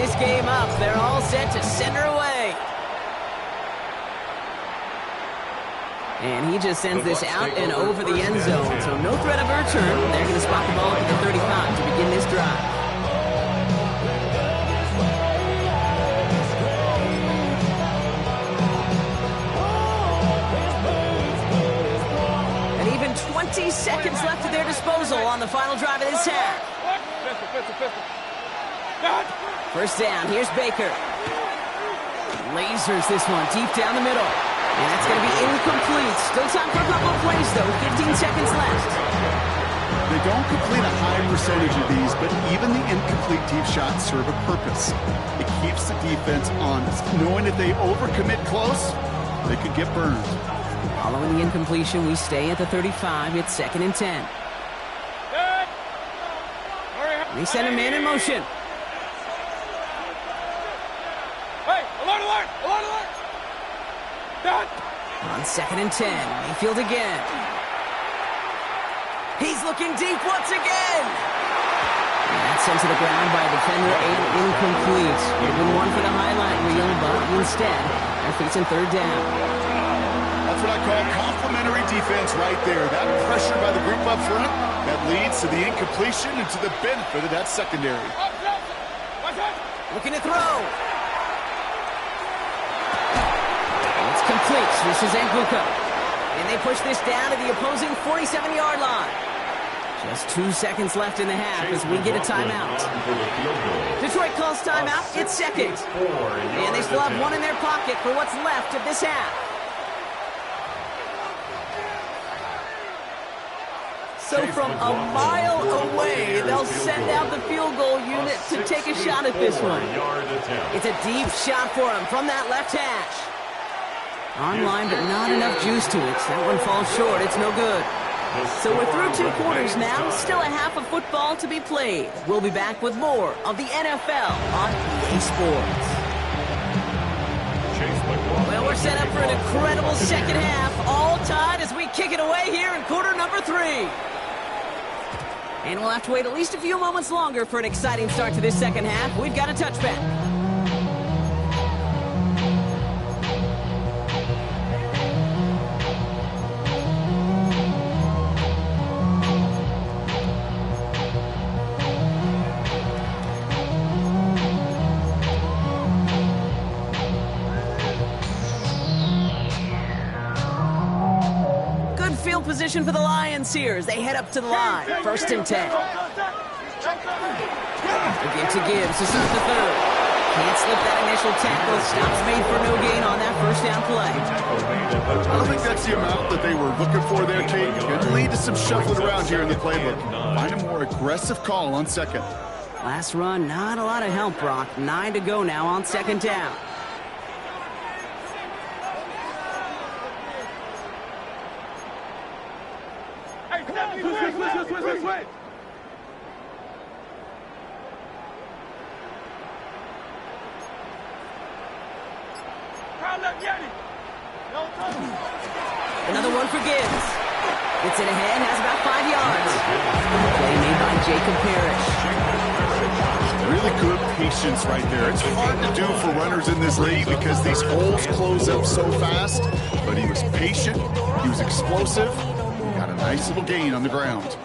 this game up. They're all set to center away. And he just sends this out and over the end zone. So no threat of a return. They're going to spot the ball at the 35 to begin this drive. And even 20 seconds left at their disposal on the final drive of this half. First down, here's Baker. Lasers this one deep down the middle. And that's going to be incomplete. Still time for a couple of plays, though. 15 seconds left. They don't complete a high percentage of these, but even the incomplete deep shots serve a purpose. It keeps the defense honest, knowing if they overcommit close, they could get burned. Following the incompletion, we stay at the 35. It's 2nd and 10. They send a man in motion. Hey, alert! On 2nd and 10, Mayfield again. He's looking deep once again. And that's sent to the ground by a defender, incomplete. They've been one for the highlight reel, but instead, they're facing 3rd down. That's what I call complimentary defense right there. That pressure by the group up front, that leads to the incompletion and to the benefit of that secondary. Looking to throw. Complete. This is Anguka. And they push this down to the opposing 47-yard line. Just 2 seconds left in the half as we get a timeout. Detroit calls timeout. It's 2nd. And they still have one in their pocket for what's left of this half. So from a mile away, they'll send out the field goal unit to take a shot at this one. It's a deep shot for him from that left hash. Online, but not enough juice to it. That one falls short. It's no good. So we're through 2 quarters now. Still a half of football to be played. We'll be back with more of the NFL on EA Sports. Well, we're set up for an incredible second half. All tied as we kick it away here in quarter number 3. And we'll have to wait at least a few moments longer for an exciting start to this second half. We've got a touchback. Field position for the Lions here as they head up to the line. 1st and 10. Again to Gibbs to start the 3rd. Can't slip that initial tackle. Stops made for no gain on that 1st down play. I don't think that's the amount that they were looking for there, Kate. Could lead to some shuffling around here in the playbook. Find a more aggressive call on 2nd. Last run, not a lot of help, Brock. 9 to go now on 2nd down. Wait. Another one for Gibbs. Gets it ahead, has about 5 yards. Play made by Jacob Parrish. Really good patience right there. It's hard to do for runners in this league because these holes close up so fast. But he was patient, he was explosive, he got a nice little gain on the ground.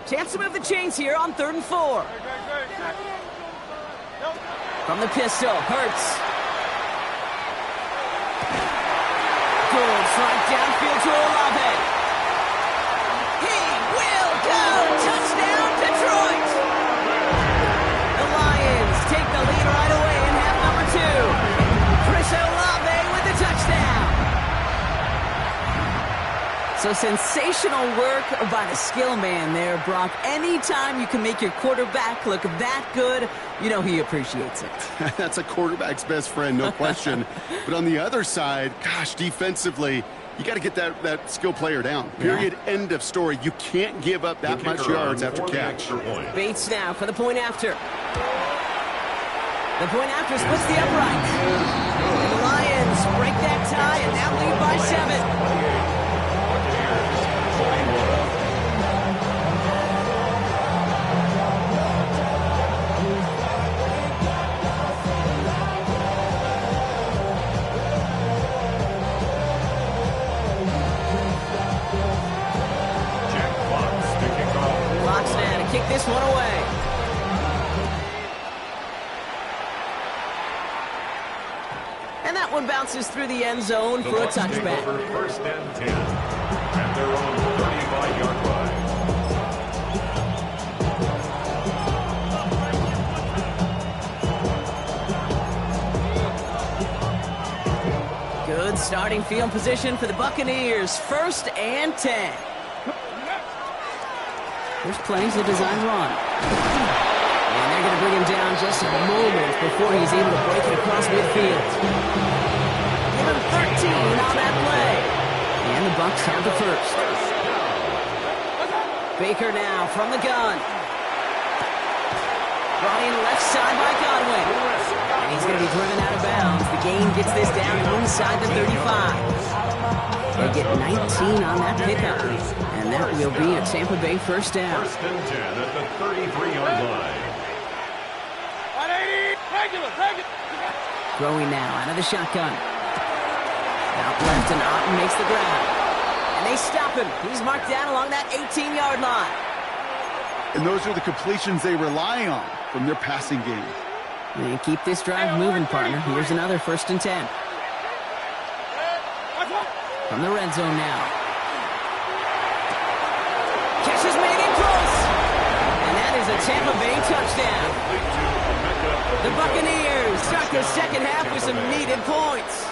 Chance to move the chains here on 3rd and 4. From the pistol, Hurts. Good strike downfield to Olave. He will go! Touchdown, Detroit! The Lions take the lead right away in half number 2. Chris Olave with the touchdown. So sensational work by the skill man there, Brock. Anytime you can make your quarterback look that good, you know he appreciates it. That's a quarterback's best friend, no question. But on the other side, gosh, defensively, you got to get that skill player down. Period. Yeah. End of story. You can't give up that much yards after catch. Bates now for the point after. The point after splits the upright. And the Lions break that tie and now lead by 7. kick this one away. And that one bounces through the end zone for a touchback. First and 10 at their own 35-yard line. Good starting field position for the Buccaneers. First and 10. There's plays a design run. And they're going to bring him down just moments before he's able to break it across midfield. Give him 13 on that play. And the Bucs have the first. Baker now from the gun. Brought in left side by Godwin. And he's going to be driven out of bounds. The gain gets this down inside the 35. They get 19 on that pickup. And that will be a Tampa Bay first down. First and 10 at the 33-yard line. Throwing now out of the shotgun. Out left and Otten makes the grab. And they stop him. He's marked down along that 18-yard line. And those are the completions they rely on from their passing game. And keep this drive moving, partner. Here's another first and 10. From the red zone now. Catch is made in close. And that is a Tampa Bay touchdown. The Buccaneers start the second half with some needed points.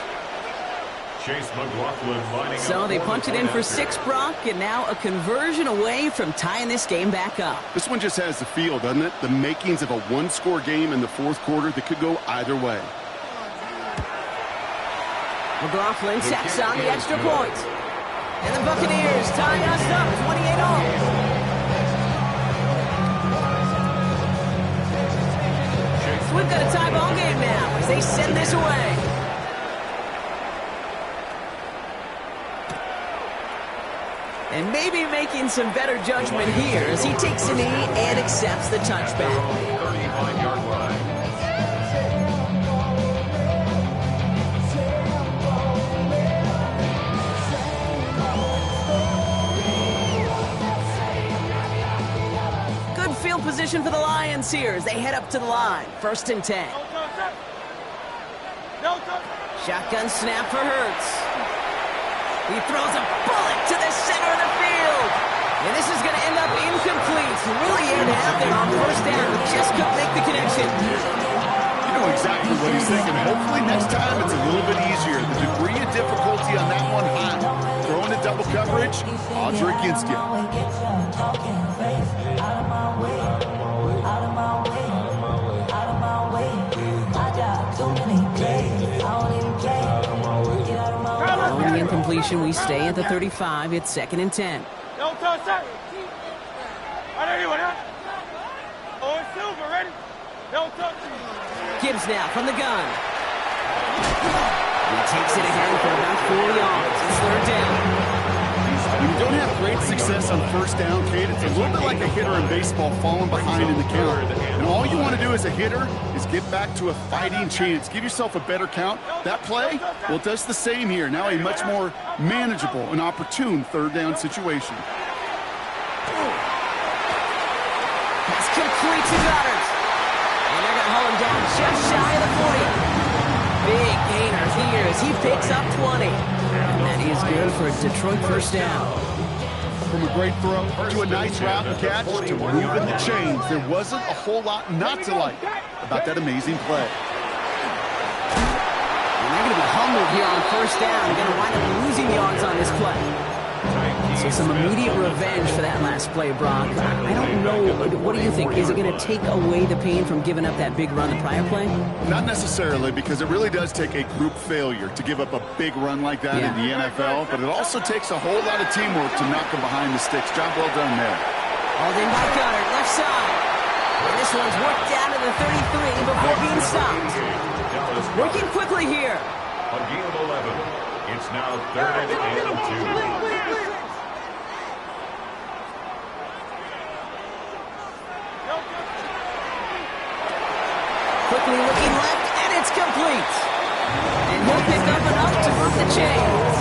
Chase McLaughlin lining up. So they punch it in for 6, Brock, and now a conversion away from tying this game back up. This one just has the feel, doesn't it? The makings of a one-score game in the fourth quarter that could go either way. McLaughlin tacks on the extra point. And the Buccaneers tie us up 28-all. We've got a tie ball game now as they send this away. And maybe making some better judgment here as he takes a knee and accepts the touchback. 35-yard line. Good field position for the Lions here as they head up to the line. First and 10. Shotgun snap for Hurts. He throws a bullet to the center of the field. And this is going to end up incomplete. Really aimed out there on first down. Just couldn't make the connection. You know exactly what he's thinking. Hopefully next time it's a little bit easier. The degree of difficulty on that one high. Throwing a double coverage, odds are against you. Following the incompletion, we stay at the 35. It's second and 10. Gibbs now from the gun. He takes it again for about 4 yards. It's third down. When you don't have great success on first down, Kate, it's a little bit like a hitter in baseball falling behind in the count. And all you want to do as a hitter is get back to a fighting chance. Give yourself a better count. That play, well, it does the same here. Now a much more manageable and opportune third down situation. Pass complete to Goddard. And they're going to hold him down just shy of the 40. Big gainer here as he picks up 20. And that is good for a Detroit first down. From a great throw to a nice route and catch to moving the chains, there wasn't a whole lot not to like about that amazing play. And they're going to be humbled here on first down. They're going to wind up losing yards on this play. So some immediate revenge for that last play, Brock. I don't know. What do you think? Is it going to take away the pain from giving up that big run the prior play? Not necessarily, because it really does take a group failure to give up a big run like that in the NFL, but it also takes a whole lot of teamwork to knock them behind the sticks. Job well done there. Hauled in by Goddard, left side. And this one's worked down to the 33 before being stopped. Working quickly here. A gain of 11. It's now third and 2. Quickly looking left, and it's complete. And he'll pick up enough to move the chains.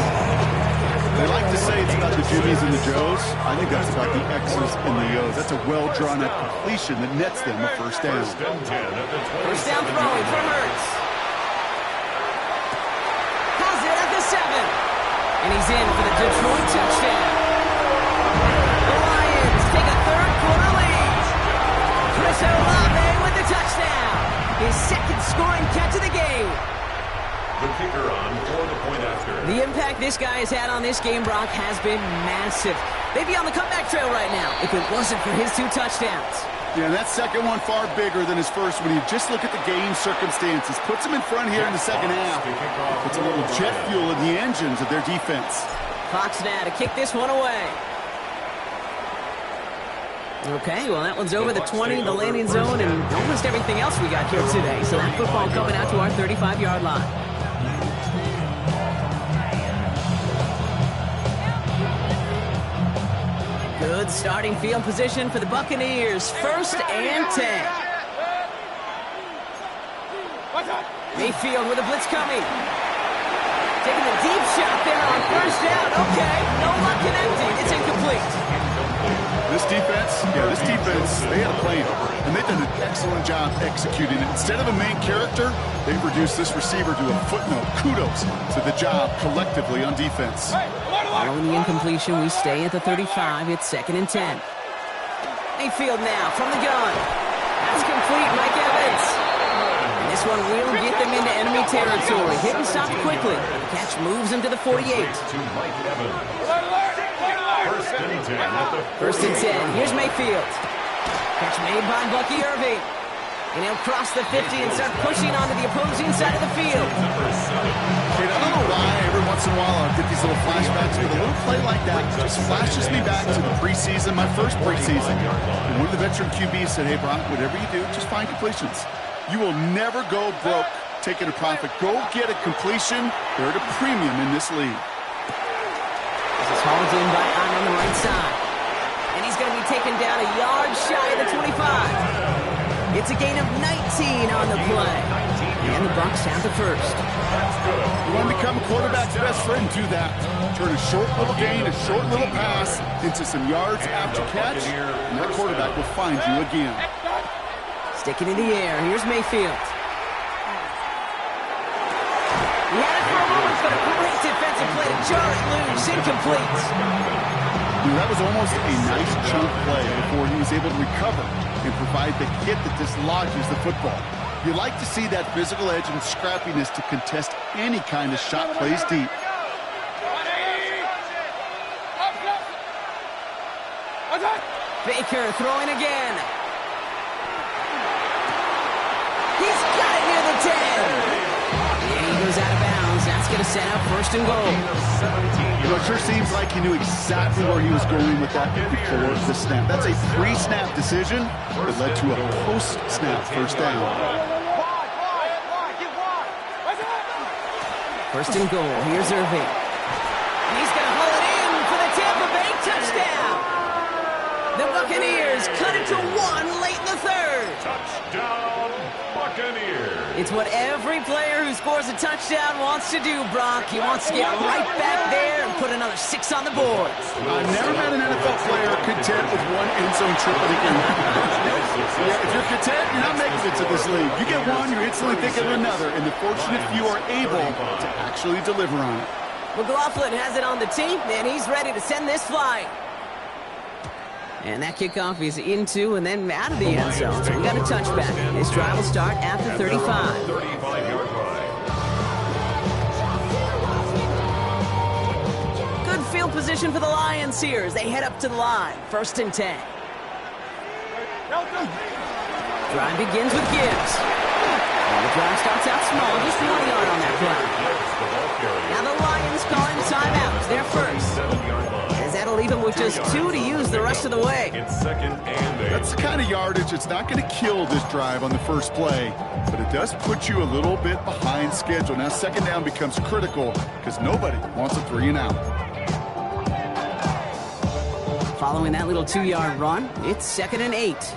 They like to say it's about the Jimmies and the Joes. I think that's about the X's and the O's. That's a well-drawn-up completion that nets them a first down. First down throwing for Hurts. Has it at the 7. And he's in for the Detroit touchdown. The Lions take a third-quarter lead. Chris Olave with the touchdown. His second scoring catch of the game. The kicker on for the point after. The impact this guy has had on this game, Brock, has been massive. They'd be on the comeback trail right now if it wasn't for his 2 touchdowns. Yeah, and that second one far bigger than his first when you just look at the game circumstances. Puts him in front here in the second half. Puts a little jet fuel in the engines of their defense. Fox now to kick this one away. Okay, well, that one's over the 20, the landing zone, and almost everything else we got here today. So that football coming out to our 35-yard line. Good starting field position for the Buccaneers. First and 10. Mayfield with a blitz coming. Taking a deep shot there on first down. Okay, no luck connecting. It's incomplete. This defense, they had a plan, and they've done an excellent job executing it. Instead of a main character, they've reduced this receiver to a footnote. Kudos to the job collectively on defense. Following the incompletion, we stay at the 35. It's 2nd and 10. Mayfield now from the gun. That's complete, Mike Evans. And this one will get them into enemy territory. Hit and stop quickly. The catch moves him to the 48. To Mike Evans. First and 10. Here's Mayfield. Catch made by Bucky Irving. And he'll cross the 50 and start pushing onto the opposing side of the field. I don't know why every once in a while I get these little flashbacks, but a little play like that just flashes me back to the preseason, my first preseason. And one of the veteran QBs said, hey, Brock, whatever you do, just find completions. You will never go broke taking a profit. Go get a completion. They're at a premium in this league. This is hauled in by Ahn on the right side. And he's going to be taken down a yard shy of the 25. It's a gain of 19 on the play. And the Bucs have the first. You want to become a quarterback's best friend? Do that. Turn a short little gain, a short little pass into some yards after catch, and that quarterback will find you again. Sticking in the air. Here's Mayfield. He had it for a moment, but a great defensive play to jar it loose. Incomplete. That was almost a nice chunk play before he was able to recover and provide the hit that dislodges the football. You like to see that physical edge and scrappiness to contest any kind of shot plays deep. Baker throwing again. He's got it near the 10. And he goes out of bounds. That's going to set up first and goal. You know, it sure seems like he knew exactly where he was going with that before the snap. That's a pre-snap decision that led to a post-snap first down. First and goal. Here's Irving. And he's going to haul it in for the Tampa Bay touchdown. The Buccaneers cut it to 1 late in the third. Touchdown, Buccaneers. It's what every player who scores a touchdown wants to do, Brock. He wants to get right back there and put another 6 on the board. I've never met an NFL player content with 1 end zone trip in a game. Yeah, if you're content, you're not making it to this league. You get one, you're instantly thinking of another, and the fortunate few are able to actually deliver on it. McLaughlin has it on the tee, and he's ready to send this flying. And that kickoff is into and then out of the end zone. So we got a touchback. This drive will start at the 35. 35-yard line. Good field position for the Lions here as they head up to the line. First and 10. Drive begins with Gibbs. And the drive starts out small, just 1 yard on that play. Now the Lions calling timeouts. They're first. As that'll leave him with just 2 to use the rest of the way. It's 2nd and 8. That's the kind of yardage that's not going to kill this drive on the first play, but it does put you a little bit behind schedule. Now second down becomes critical because nobody wants a 3 and out. Following that little 2-yard run, it's 2nd and 8.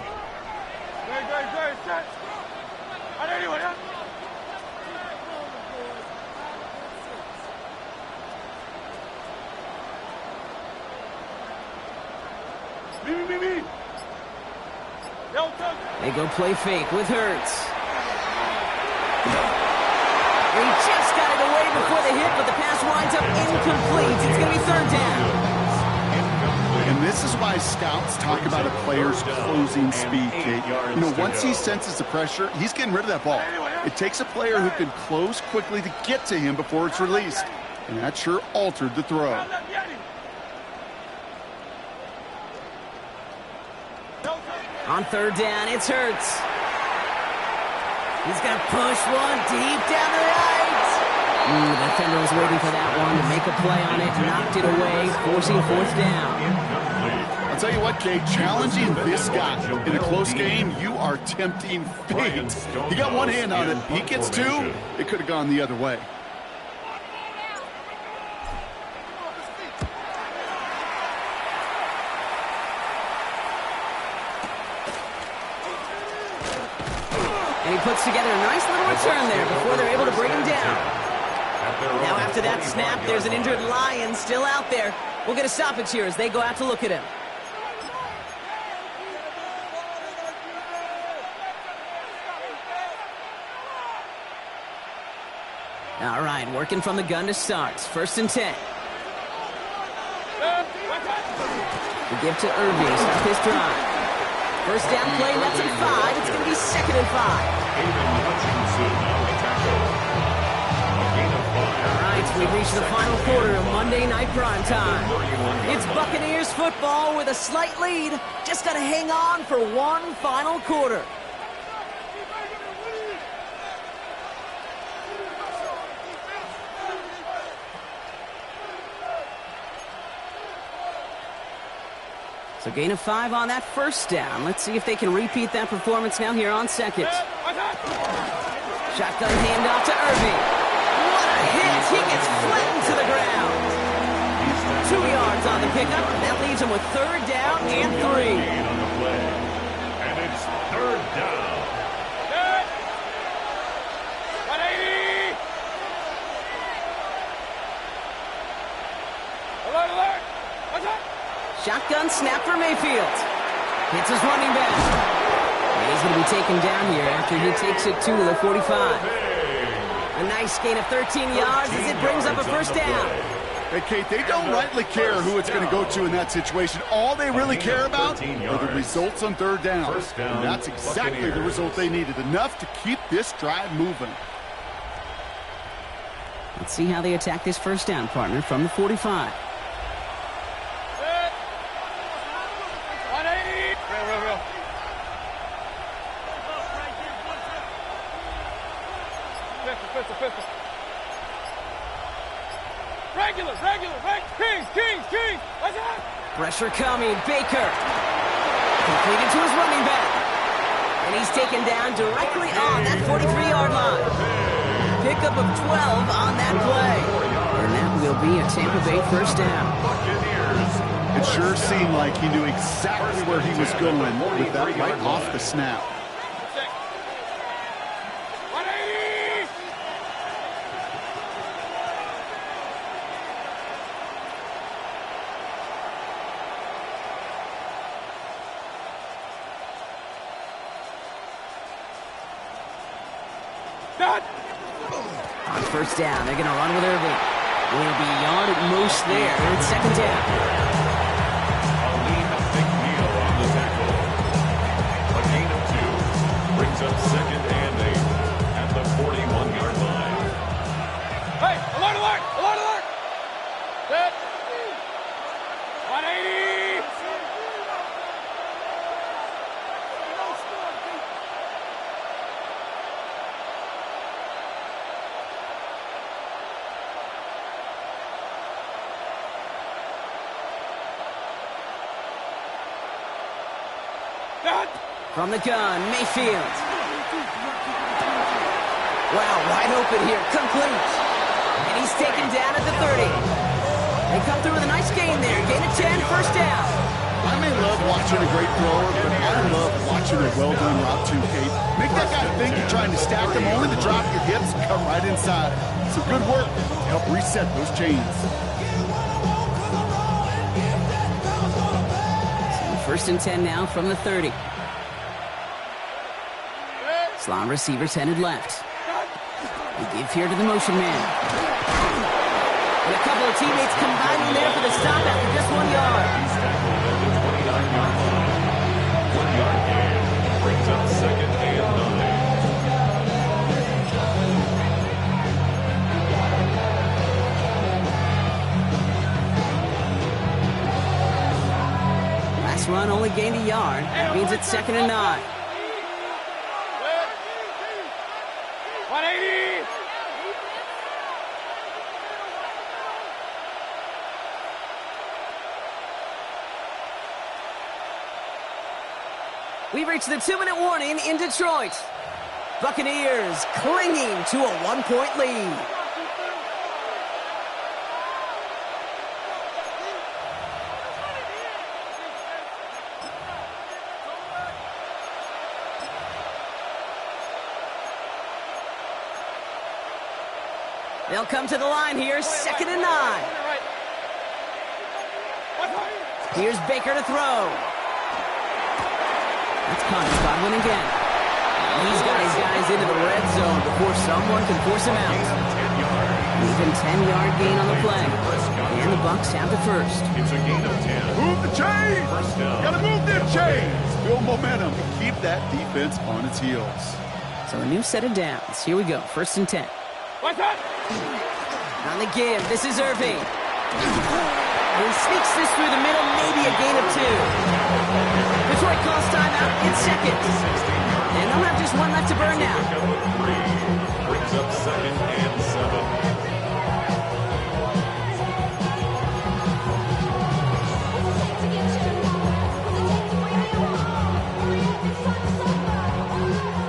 They go play fake with Hurts. He just got it away before the hit, but the pass winds up incomplete. It's going to be third down. And this is why scouts talk about a player's closing speed, Kate. You know, once he senses the pressure, he's getting rid of that ball. It takes a player who can close quickly to get to him before it's released. And that sure altered the throw. On third down, it's Hurts. He's going to push one deep down the right. The defender was waiting for that one to make a play on it, knocked it away, forcing fourth down. I'll tell you what, Kate, challenging this guy in a close game, you are tempting fate. He got one hand on it. He gets two. It could have gone the other way. And he puts together a nice little return there before they're able to bring him down. Now after that snap, there's an injured Lion still out there. We'll get a stoppage here as they go out to look at him. All right, working from the gun to start. 1st and 10. We give to Irving, start his drive. First down play, that's at 5. It's going to be 2nd and 5. All right, we've reached the final quarter of Monday Night Prime Time. It's Buccaneers football with a slight lead. Just got to hang on for one final quarter. So gain of 5 on that first down. Let's see if they can repeat that performance now here on second. Shotgun handoff to Irving. What a hit! He gets flattened to the ground. 2 yards on the pickup. That leaves him with 3rd down and 3. And it's 3rd down. 180! Alert, alert! What's up? Shotgun snap for Mayfield. Hits his running back. And he's going to be taken down here after he takes it to the 45. A nice gain of 13 yards as it brings up a first down. Hey, Kate, they don't rightly care who it's going to go to in that situation. All they really care about are the results on 3rd down. And that's exactly the result they needed. Enough to keep this drive moving. Let's see how they attack this first down, partner, from the 45. Kings! What's up? Pressure coming, Baker. Completed to his running back. And he's taken down directly on that 43-yard line. Pickup of 12 on that play. And that will be a Tampa Bay first down. It sure seemed like he knew exactly where he was going with that right off the snap. On first down, they're going to run with Irving. Will be a yard at most there. It's 2nd down. McNeil on the tackle. A gain of 2 brings up 2nd and 8 at the 41-yard line. Hey, alert, alert! Alert, alert! Set. 180! From the gun, Mayfield. Wow, wide open here, complete. And he's taken down at the 30. They come through with a nice gain there. Gain of 10, first down. I may love watching a great thrower, but I love watching a well-done route too, Kate. Make that guy think you're trying to stack them, only to drop your hips and come right inside. So good work to help reset those chains. So 1st and 10 now from the 30. Slot receivers headed left. They give here to the motion man. And a couple of teammates combining there for the stop after just 1 yard. He's tackled at the 29-yard line. 1-yard gain brings up second and 9. Last run only gained a yard. That means it's second and 9. 180. We've reached the 2-minute warning in Detroit. Buccaneers clinging to a 1-point lead. They'll come to the line here, second and 9. Here's Baker to throw. That's Connor Godwin again. He's got his guys into the red zone before someone can force him out. Even 10-yard gain on the play. And the Bucs have the first. It's a gain of 10. Move the chains! First down. Gotta move them chains! Build momentum. Keep that defense on its heels. So a new set of downs. Here we go, first and 10. What's that? On the give, this is Irving. He sneaks this through the middle, maybe a gain of 2. Detroit calls timeout in seconds. And they'll have just one left to burn now. Brings up second and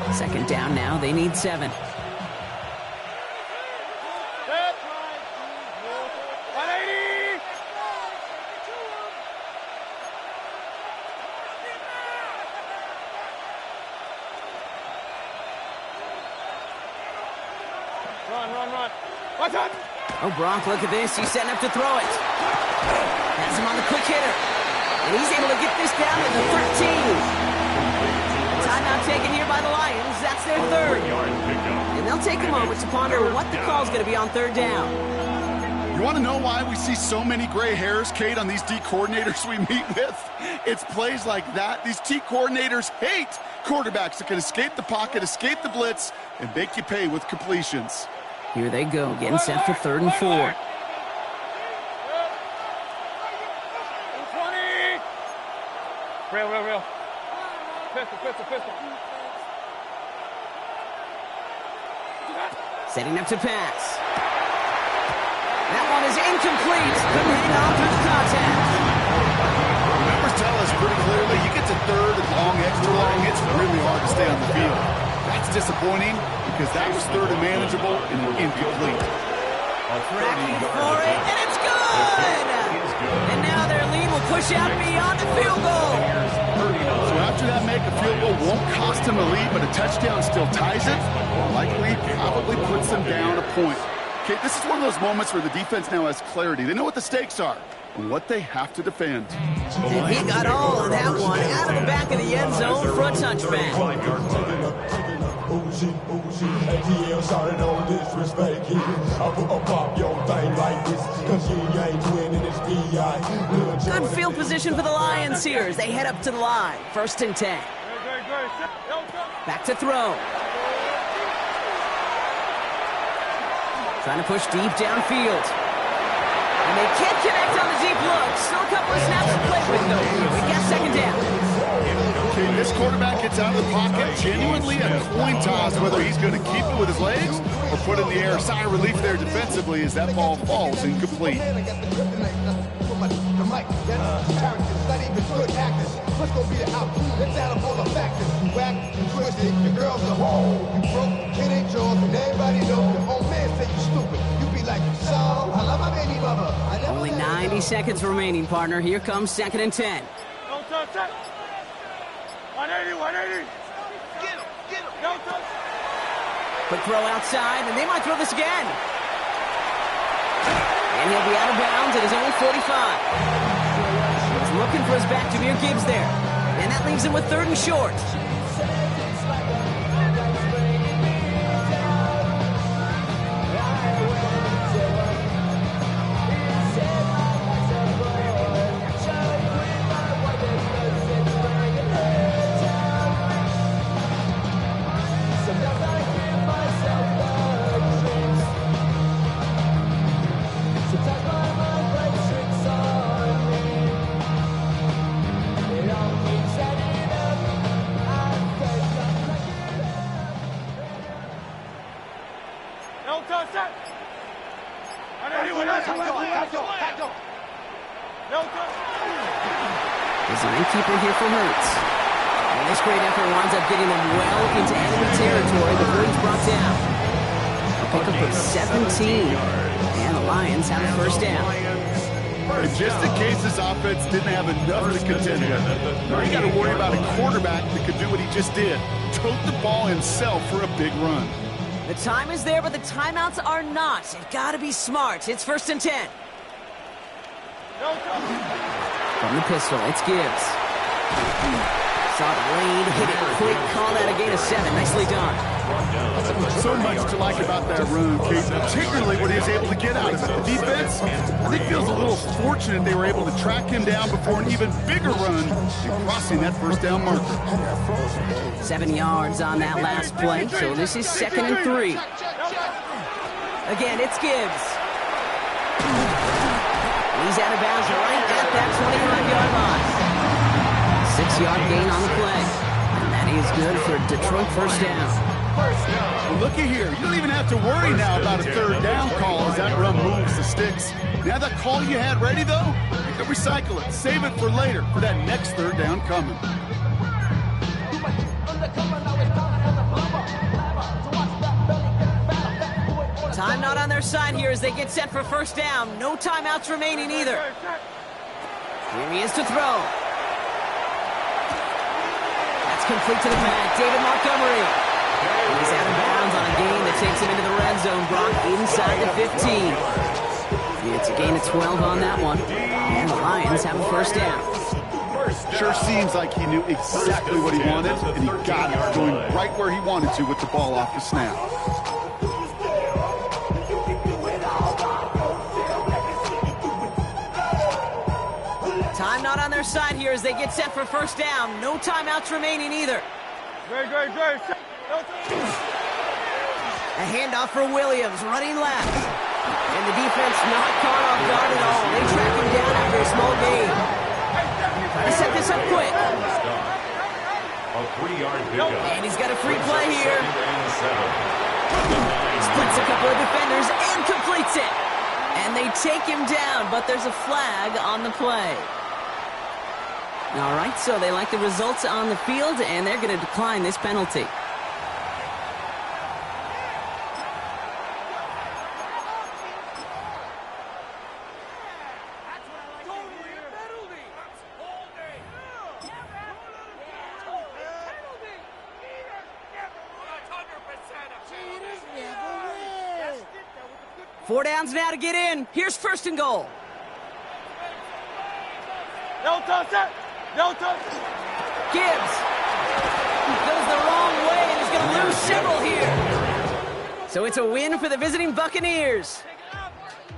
7. Second down now, they need 7. Run. What's that? Oh, Gronk, look at this. He's setting up to throw it. Has him on the quick hitter. And he's able to get this down to the 13. Timeout taken here by the Lions. That's their third. And they'll take a moment to ponder what the call's going to be on third down. You want to know why we see so many gray hairs, Kate, on these D coordinators we meet with? It's plays like that. These T coordinators hate quarterbacks that can escape the pocket, escape the blitz, and make you pay with completions. Here they go, getting set for third and 4. 20. Real. Pistol. Setting up to pass. That one is incomplete. Couldn't hang on through the contact. Numbers tell us pretty clearly, you get to third and long, extra long, it's really hard to stay on the field. That's disappointing because that was third and manageable and incomplete. Tracking for it, and it's good! And now their lead will push out beyond the field goal. So after that make, a field goal won't cost them the lead, but a touchdown still ties it. Likely, probably puts them down a point. Okay, this is one of those moments where the defense now has clarity. They know what the stakes are and what they have to defend. And he got all of that one out of the back of the end zone for a touchback. Good field position for the Lions here as they head up to the line. First and 10. Back to throw. Trying to push deep downfield. And they can't connect on the deep look. Still a couple of snaps to play with, though. We got second down. Okay, this quarterback gets out of the pocket. Genuinely a coin toss whether he's going to keep it with his legs or put it in the air. Sigh of relief there defensively as that ball falls incomplete. Only 90 seconds remaining, partner. Here comes second and 10. 180. Get him. Quick throw outside, and they might throw this again. And he'll be out of bounds at his own 45. He's looking for his back to Jameer Gibbs there. And that leaves him with third and short. Design keeper here for Hurts. And this great effort winds up getting them well into enemy territory. The Birds brought down. A pickup of 17. And the Lions have a first down. And just in case this offense didn't have enough to contend with, now you got to worry about a quarterback that could do what he just did. Tote the ball himself for a big run. The time is there, but the timeouts are not. You've got to be smart. It's 1st and 10. From the pistol, it's Gibbs. Saw the lane, hit it quick, call that a gain of 7. Nicely done. So much to like about that run, Kate, particularly what he was able to get out of it. The defense, I think, feels a little fortunate they were able to track him down before an even bigger run and crossing that first down marker. 7 yards on that last play, so this is 2nd and 3. Again, it's Gibbs. He's out of bounds right at that 25-yard line. 6-yard gain on the play. And that is good for Detroit first down. Well, looky here. You don't even have to worry now about a 3rd down call as that run moves the sticks. Now that call you had ready, though, you can recycle it. Save it for later for that next 3rd down coming. Time not on their side here as they get set for first down. No timeouts remaining either. Here he is to throw. That's complete to the back. David Montgomery. He's out of bounds on a gain that takes him into the red zone. Brock inside the 15. It's a gain of 12 on that one. And the Lions have a first down. Sure seems like he knew exactly what he wanted, and he got it, going right where he wanted to with the ball off the snap. Time not on their side here as they get set for first down. No timeouts remaining either. A handoff for Williams, running left. And the defense not caught off guard at all. They track him down after a small gain. Try to set this up quick. A 3-yard pickup. And he's got a free play here. Splits a couple of defenders and completes it. And they take him down, but there's a flag on the play. All right, so they like the results on the field, and they're going to decline this penalty. Four downs now to get in. Here's 1st and goal. No touch it! No touch it! Gibbs goes the wrong way and is going to lose several here. So it's a win for the visiting Buccaneers.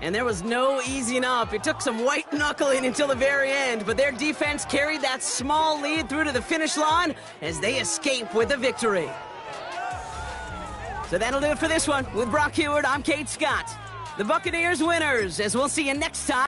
And there was no easing up. It took some white knuckling until the very end, but their defense carried that small lead through to the finish line as they escape with a victory. So that'll do it for this one. With Brock Heward, I'm Kate Scott. The Buccaneers winners, as we'll see you next time.